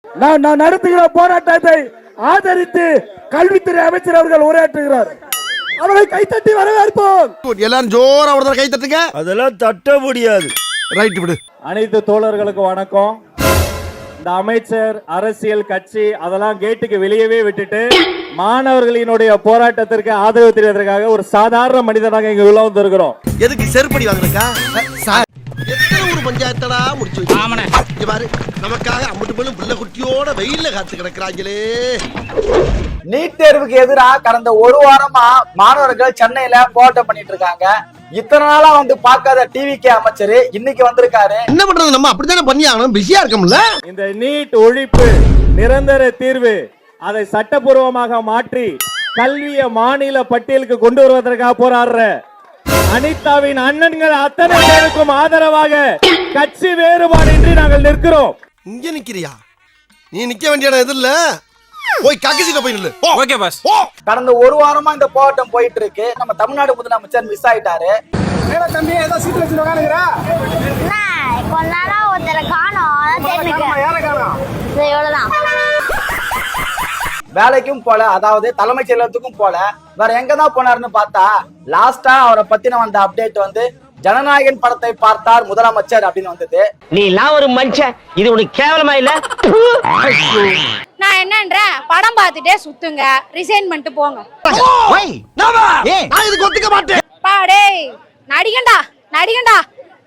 நான் நடத்துகிற போராட்டத்தை ஆதரித்து கல்வித்துறை அமைச்சர் அவர்கள் உரையாற்றுகிறார். அவரை கைத்தட்டி வரவேற்போம். எல்லாரும் ஜோரா ஒரு கை தட்டுங்க. அதெல்லாம் தட்ட முடியாது. ரைட் விடு. அனைத்து தோழர்களுக்கு வணக்கம். இந்த அமைச்சர் அரசியல் கட்சி அதெல்லாம் கேட்டுக்கு வெளியவே விட்டுட்டு மாணவர்களினுடைய போராட்டத்திற்கு ஆதரவு தெரிவதற்காக ஒரு சாதாரண மனிதனாக இங்க உள்ள வந்திருக்கிறோம். எதுக்கு செருப்படி வாங்குறக்கா? எத்தனை ஒரு பஞ்சாயத்தடா முடிச்சு வச்சு பாரு. நமக்காக அம்பட்டு போலும் பிள்ளை குட்டியோட வெயில்ல காத்து கிடக்குறாங்களே. நீட் தேர்வுக்கு எதிராக கடந்த ஒரு வாரமா மாணவர்கள் சென்னையில போராட்டம் பண்ணிட்டு இருக்காங்க. இத்தனை நாளா வந்து பார்க்காத டிவிகே அமைச்சர் இன்னைக்கு வந்திருக்காரு. என்ன பண்றது, நம்ம அப்படித்தானே பண்ணி ஆகணும், பிஸியா இருக்கோம்ல. இந்த நீட் ஒழிப்பு நிரந்தர தீர்வு, அதை சட்டபூர்வமாக மாற்றி கல்வியை மாநில பட்டியலுக்கு கொண்டு வருவதற்காக போராடுற அனிதாவின் அண்ணன்கள் அத்தனை பேருக்கும் ஆதரவாக கட்சி வேறுபாடின்றி நாங்கள் நிற்கிறோம். இங்க நிக்கிறியா? நீ நிக்க வேண்டிய இடம் எது இல்ல, போய் கக்கிசிட்ட போய் நில்லு. Okay boss. கடந்த ஒரு வாரமா இந்த போராட்டம் போயிட்டு இருக்கு. நம்ம தமிழ்நாடு முதலமைச்சர் மிஸ் ஆயிட்டாரு. தம்பி ஏதோ சீட் வச்சு உட்காருங்கடா. கொஞ்ச நாளா ஒருத்தரை காணோம். யாரை காணோம்? இவ்வளவுதான். வேலைக்கும் போல, அதாவது தலைமைச் செயலகத்துக்கும் போல, வேற எங்கதான் போனாருன்னு பார்த்தா லாஸ்டா அவரை பத்தின வந்த அப்டேட் வந்து ஜனநாயகன் படத்தை பார்த்தார் முதலமைச்சர் அப்படின்னு வந்தது. நீ எல்லாம் ஒரு மனுஷன், இது உனக்கு கேவலமா இல்ல? நான் என்னன்ற படம் பார்த்துட்டே சுத்துங்க, ரிசைன் பண்ணிட்டு போங்க. நான் இதுக்கு ஒத்துக்க மாட்டேன். பாடே நடிகண்டா நடிகண்டா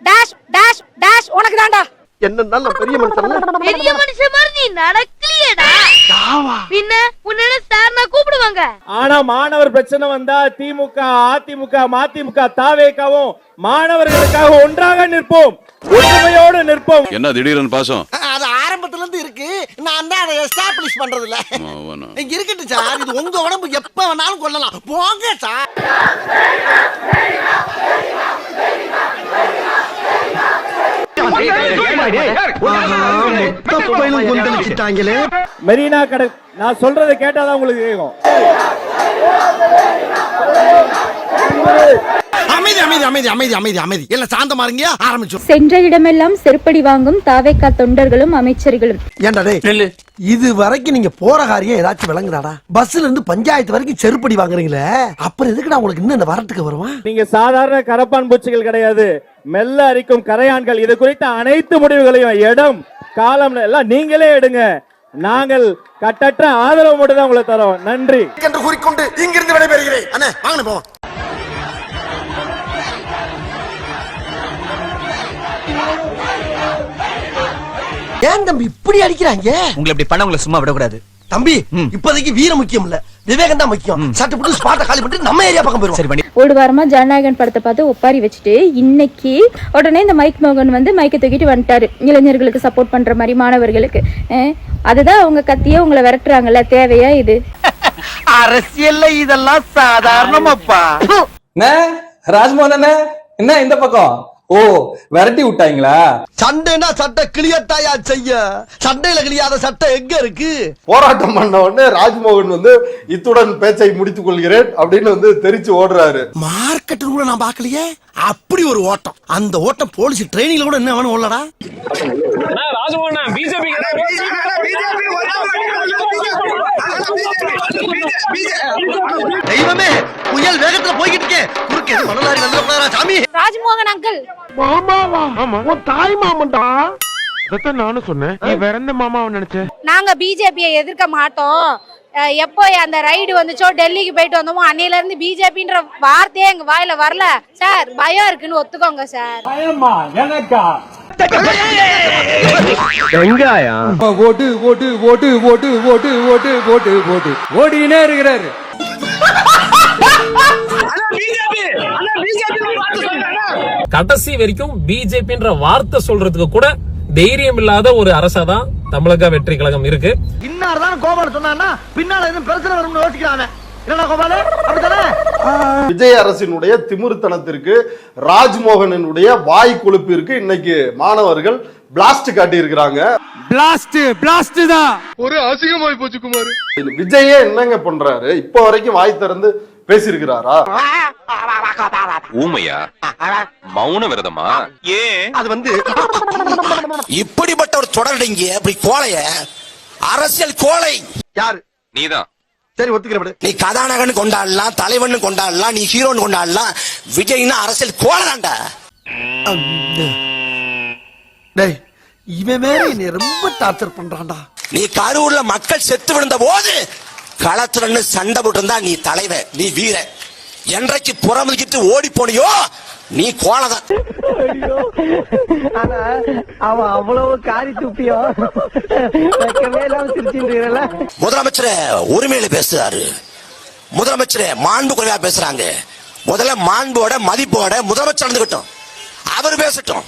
டாஷ் டாஷ் டாஷ் உனக்கு தான்டா. என்ன பெரிய மனுஷன், பெரிய மனுஷன் மாதிரி நீ நடக்கலையேடா. பின்ன உன்ன சார்னா கூப்பிடுவாங்க. ஆனா மாணவர் பிரச்சனை வந்தா திமுக, அதிமுக, மதிமுக, தாவேகவும் மாணவர்களுக்காக ஒன்றாக நிற்போம், ஒற்றுமையோடு நிற்போம். என்ன திடீர்னு பாசம்? அது ஆரம்பத்துல இருந்து இருக்கு. நான் தான் அதை எஸ்டாப்லிஷ் பண்றது இல்ல. இருக்கட்டும் சார், இது உங்க உடம்பு எப்ப வேணாலும் கொள்ளலாம். போங்க சார். மெரினா கடை நான் சொல்றதை கேட்டாதான் உங்களுக்கு கேட்கும். அமைதி அமைதி அமைதி அமைதி அமைதி அமைதி எல்லாம் சாந்தமா இருங்க. ஆரம்பிச்சோம். சென்ற இடமெல்லாம் செருப்படி வாங்கும் தாவேக்கா தொண்டர்களும் அமைச்சர்களும். ஏன்டா டேய், இது வரைக்கும் நீங்க போற காரியம் ஏதாச்சும் விளங்குறாடா? பஸ்ல இருந்து பஞ்சாயத்து வரைக்கும் செருப்படி வாங்குறீங்களே, அப்புறம் எதுக்குடா உங்களுக்கு இன்னும் இந்த வரட்டுக்கு வருவான்? நீங்க சாதாரண கரப்பான் பூச்சிகள் கிடையாது, மெல்ல அரிக்கும் கரையான்கள். இது குறித்த அனைத்து முடிவுகளையும் இடம் காலம் எல்லாம் நீங்களே எடுங்க. நாங்கள் கட்டற்ற ஆதரவு மட்டும் தான் உங்களுக்கு தரோம். நன்றி என்று கூறிக்கொண்டு இங்கிருந்து விடைபெறுகிறேன். அண்ணே வாங்க போவோம். ஏன் தம்பி இப்படி அடிக்கிறாங்க? உங்களை இப்படி பண்ண உங்களை சும்மா விடக்கூடாது தம்பி. இப்போதைக்கு வீரம் முக்கியம் இல்ல, விவேகம் தான் முக்கியம். சட்டு புட்டு ஸ்பாட்ட காலி பண்ணிட்டு நம்ம ஏரியா பக்கம் போயிரும். சரி பண்ணி. ஒரு வாரமா ஜனநாயகன் படத்தை பார்த்து ஒப்பாரி வச்சுட்டு இன்னைக்கு உடனே இந்த மைக் மோகன் வந்து மைக்கை தூக்கிட்டு வந்துட்டாரு. இளைஞர்களுக்கு சப்போர்ட் பண்ற மாதிரி மாணவர்களுக்கு. அதுதான் அவங்க கத்தியே உங்களை விரட்டுறாங்கல்ல, தேவையா இது? அரசியல்ல இதெல்லாம் சாதாரணமாப்பா. ராஜ்மோகன் என்ன இந்த பக்கம்? ஓ, விரட்டி விட்டாங்களா? சண்டைனா சட்டை கிளியத்தாயா செய்ய, சண்டையில கிளியாத சட்டை எங்க இருக்கு? போராட்டம் பண்ண உடனே ராஜ்மோகன் வந்து இத்துடன் பேச்சை முடித்துக் கொள்கிறேன் அப்படின்னு வந்து தெரிச்சு ஓடுறாரு. மார்க்கெட் கூட நான் பாக்கலையே. அப்படி ஒரு ஓட்டம். அந்த ஓட்டம் போலீஸ் ட்ரைனிங்ல கூட என்ன வேணும் ஓடலடா. தெய்வமே, புயல் வேகத்துல போய்கிட்டு இருக்கேன். குறுக்கே மணலாரி வந்து சாமி. ராஜ்மோகன் அங்கிள். மாமாவா? ஆமா, உன் தாய் மாமன்டா. அதான் நானும் சொன்னேன். நீ வேற எந்த மாமாவை நினைச்ச? நாங்க பிஜேபியை எதிர்க்க மாட்டோம். எப்போ அந்த ரைடு வந்துச்சோ, டெல்லிக்கு போயிட்டு வந்தோமோ, அன்னையில இருந்து பிஜேபின்ற வார்த்தையே எங்க வாயில வரல சார். பயம் இருக்குன்னு ஒத்துக்கோங்க சார். பயமா எனக்கா? வெங்காயம் ஓட்டு ஓட்டு ஓட்டு ஓட்டு ஓட்டு ஓட்டு ஓட்டு ஓட்டு ஓடினே இருக்கிறாரு. கடைசி வரைக்கும் பிஜேபின்ற வார்த்தை சொல்றதுக்கு கூட தைரியம் இல்லாத ஒரு அரசாதான் தமிழக வெற்றி கழகம் இருக்கு. இன்னார்தான் கோபால சொன்னா பின்னால எதுவும் பிரச்சனை வரும்னு யோசிக்கிறாங்க. என்னடா கோபால அப்படிதானே? விஜய் அரசினுடைய திமிருத்தனத்திற்கு, ராஜ்மோகனுடைய வாய் கொழுப்பிற்கு இன்னைக்கு மாணவர்கள் பிளாஸ்ட் காட்டி இருக்கிறாங்க. பிளாஸ்ட் தான். ஒரு அசிங்கமாய் போச்சு குமார். விஜயே என்னங்க பண்றாரு? இப்ப வரைக்கும் வாய் திறந்து பேசியிருக்கிறாரா? ஊமையா? மௌன விரதமா? ஏன்? அது வந்து இப்படிப்பட்ட ஒரு தொடர்டிங்க அப்படி கோலைய அரசியல் கோழை. யாரு? நீதான். சரி ஒத்துக்கிறேன். நீ கதாநாயகன் கொண்டாடலாம், தலைவன் கொண்டாடலாம், நீ ஹீரோன்னு கொண்டாடலாம். விஜய்னா அரசியல் கோழைதான்டா. டேய் இவன் வேற என்னை ரொம்ப டார்ச்சர் பண்றான்டா. நீ கரூர்ல மக்கள் செத்து விழுந்த போது களத்துல சண்டை போட்டு இருந்தா நீ தலைவன், நீ வீர. என்றைக்கு புறமுதுக்கிட்டு ஓடி போனியோ நீ கோலதான். அவன் அவ்வளவு காரி துப்பியோ முதலமைச்சர் உரிமையில பேசுறாரு, முதலமைச்சர் மாண்பு குறைவா பேசுறாங்க. முதல்ல மாண்போட மதிப்போட முதலமைச்சர் நடந்துகிட்டோம், அவர் பேசட்டும்.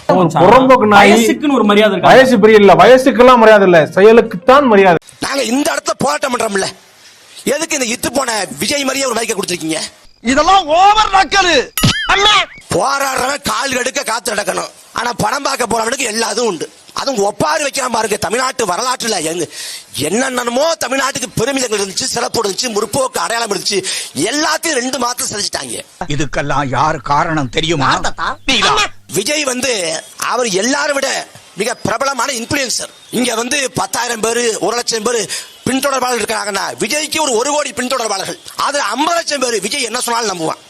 வயசுக்குன்னு ஒரு மரியாதை இருக்கு. வயசு பெரிய இல்ல, வயசுக்கெல்லாம் மரியாதை இல்ல, செயலுக்குத்தான் மரியாதை. நாங்க இந்த இடத்துல போராட்டம் பண்றோம்ல, எதுக்கு இந்த இத்து போன விஜய் மாதிரியே ஒரு மைக்க கொடுத்திருக்கீங்க? இதெல்லாம் ஓவர் நக்கலு. போராடுறவன் கால் எடுக்க காத்து நடக்கணும், ஆனா பணம் பார்க்க போறவனுக்கு எல்லாதும் உண்டு. அதுவும் ஒப்பாரி வைக்காம பாருங்க. தமிழ்நாட்டு வரலாற்றுல என்னென்னமோ தமிழ்நாட்டுக்கு பெருமிதங்கள் இருந்துச்சு, சிறப்பு இருந்துச்சு, முற்போக்கு அடையாளம் இருந்துச்சு, எல்லாத்தையும் 2 மாதம் செஞ்சுட்டாங்க. இதுக்கெல்லாம் யாரு காரணம் தெரியுமா? விஜய் அவர் எல்லாரும் விட மிக பிரபலமான இன்ஃபுளுசர். இங்க 10,000 பேரு 1,00,000 பேரு பின்தொடர்பாளர்கள் இருக்காங்கன்னா, விஜய்க்கு ஒரு 1 கோடி பின்தொடர்பாளர்கள். அது 50 லட்சம் பேரு விஜய் என்ன சொன்னாலும் நம்புவான்.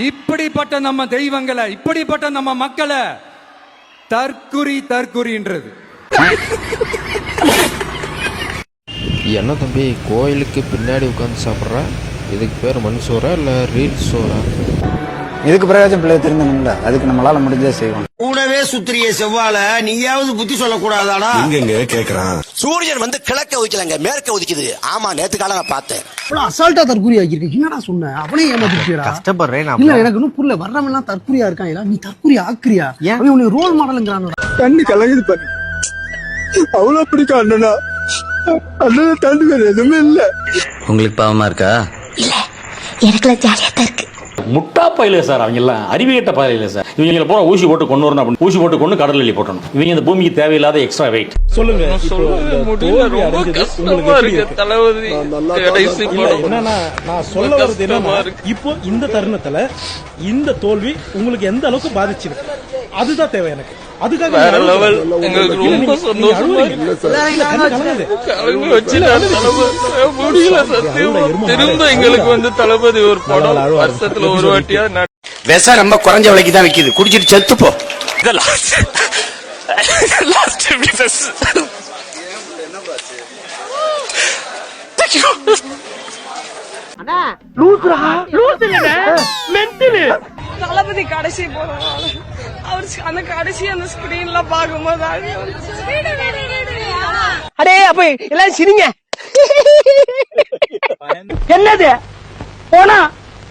இப்படிப்பட்ட நம்ம தெய்வங்களை, இப்படிப்பட்ட நம்ம மக்களை தற்குறின்றது. என்ன தம்பி கோயிலுக்கு பின்னாடி உட்கார்ந்து சாப்பிட்ற? இதுக்கு பேர் மண் சோறா இல்ல ரீல் சோறா? இதுக்கு பிரயோஜனம் பிள்ளை தெரிஞ்சணும்ல, அதுக்கு நம்மளால முடிஞ்சே செய்வோம். கூடவே சுத்திரிய செவ்வால நீயாவது புத்தி சொல்லக்கூடாதாடா? எங்க கேக்குறான். சூரியன் கிழக்க உதிக்கலங்க, மேற்க உதிக்குது. ஆமா, நேத்து காலம் நான் பார்த்தேன். அசால்ட்டா தற்கொலை ஆகிருக்கு. என்னடா சொன்ன? அவனே ஏமாத்திட்டியா? கஷ்டப்படுறேன். இல்ல எனக்கு இன்னும் புரியல. வர்றவன் எல்லாம் தற்கொலையா இருக்கான், நீ தற்கொலை ஆக்குறியா? அவன் உன்னை ரோல் மாடல்ங்கறானடா. கண்ணு கலங்குது பாரு. அவ்வளவு பிடிக்கும் அண்ணனா. அண்ணனை தாண்டி வேற எதுவுமே இல்ல. உங்களுக்கு பாவமா இருக்கா? இல்ல, எனக்குலாம் ஜாலியா தான் இருக்கு. முட்டா பயில சார், அவங்க எல்லாம் அறிவியட்ட பயில சார். இவங்க போற ஊசி போட்டு கொண்டு வரணும் அப்படின்னு ஊசி போட்டு கொண்டு கடல் வெளியே போட்டணும். இவங்க இந்த பூமிக்கு தேவையில்லாத எக்ஸ்ட்ரா வெயிட். சொல்லுங்க. நான் சொல்ல வருது என்னன்னா, இப்போ இந்த தருணத்துல இந்த தோல்வி உங்களுக்கு எந்த அளவுக்கு பாதிச்சிருக்கு, அதுதான் தேவை எனக்கு. அதுக்காக ரொம்ப சந்தோஷமா எங்களுக்கு தளபதி ஒரு படம் வருஷத்துல ஒரு வாட்டியா விஷம் ரொம்ப குறைஞ்ச விலைக்கு தான் விக்குது, குடிச்சிட்டு செத்து போ. தளபதி கடைசி போறோம், அவர் அந்த கடைசி அந்த ஸ்கிரீன்ல பாக்கும்போது அடே அப்ப எல்லாம் சிரிங்க. என்னது போனா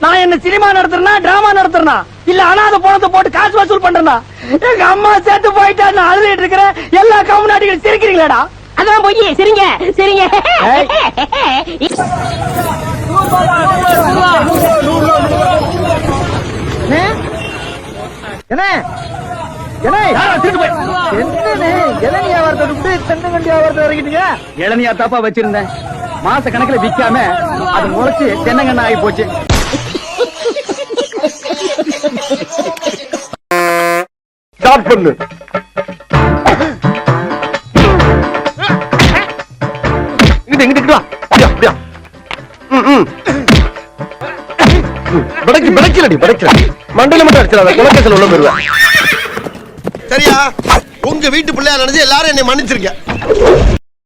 நான் என்ன சினிமா நடத்துறேனா டிராமா நடத்துறேனா இல்ல அனாதை பணத்தை போட்டு காசு வசூல் பண்றேனா? எங்க அம்மா சேர்த்து போயிட்டா நான் அழுதுட்டு இருக்கிறேன், எல்லா கம்யூனிட்டிகளும் சிரிக்கிறீங்களாடா? அதான் போய் சரிங்க சரிங்க. இளநியா தாப்பா வச்சிருந்தேன், மாச கணக்குல விக்காம அது முளைச்சு தென்னங்கண்ணா ஆகி போச்சு. ஸ்டார்ட் பண்ணு. இங்கிட்டு வா. அப்படியா மண்டல மட்டும் அடிச்சிடாத, குலக்கத்தில் உள்ள போயிருவேன். சரியா? உங்க வீட்டு பிள்ளையா நினைச்சு எல்லாரும் என்னை மன்னிச்சிருக்க.